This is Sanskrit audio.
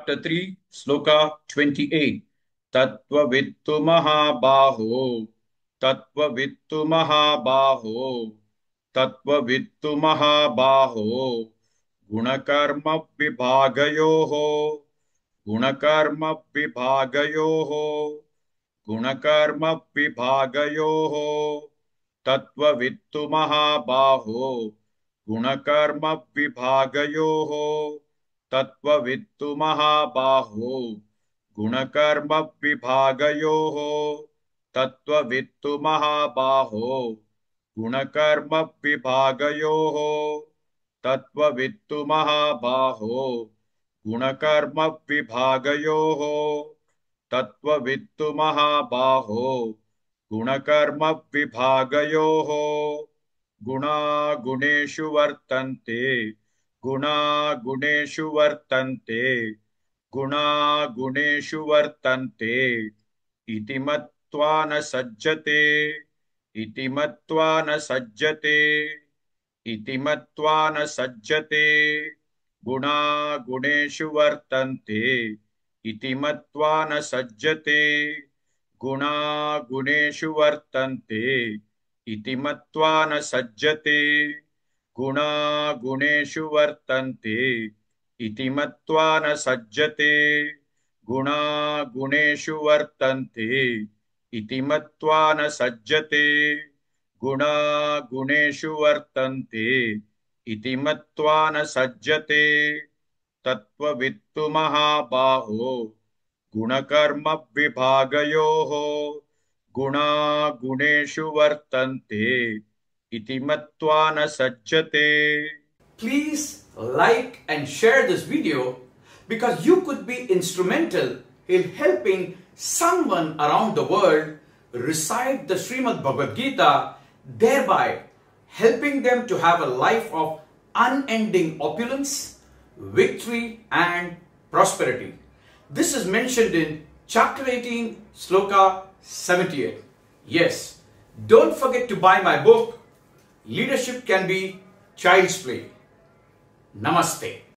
Chapter 3, Sloka 28. Tattvavittu Mahabaho. Tattvavittu Mahabaho. Tattvavittu Mahabaho. Gunakarma Vibhagayoho. Gunakarma Vibhagayoho. Gunakarma Vibhagayoho. Tattvavittu Mahabaho. Gunakarma Vibhagayoho. तत्त्ववित्तु महाबाहो गुणकर्म विभागयोः तत्त्ववित्तु महाबाहो गुणकर्म विभागयोः तत्त्ववित्तु महाबाहो गुणकर्म विभागयोः तत्त्ववित्तु महाबाहो गुणकर्म विभागयोः गुणा गुणेषु वर्तन्ते गुणा गुणेषु वर्तन्ते गुणा गुणेषु वर्तन्ते इति मत्वा न सज्जते इति मत्वा न सज्जते इति मत्वा न सज्जते गुणा गुणेषु वर्तन्ते इति मत्वा न सज्जते गुणा गुणेषु वर्तन्ते इति मत्वा न सज्जते गुणा गुणेषु वर्तन्ते इति मत्वा न सज्जते गुणा गुणेषु वर्तन्ते इति मत्वा न सज्जते गुणा गुणेषु वर्तन्ते इति मत्वा न सज्जते तत्त्ववित्तु महाबाहो गुणकर्म विभागयोः गुणा गुणेषु वर्तन्ते इति मत्वा न सज्जते. Please like and share this video because you could be instrumental in helping someone around the world recite the Srimad Bhagavad Gita, thereby helping them to have a life of unending opulence, victory and prosperity. This is mentioned in chapter 18, Sloka 78. Yes, don't forget to buy my book, Leadership Can Be Child's Play. Namaste.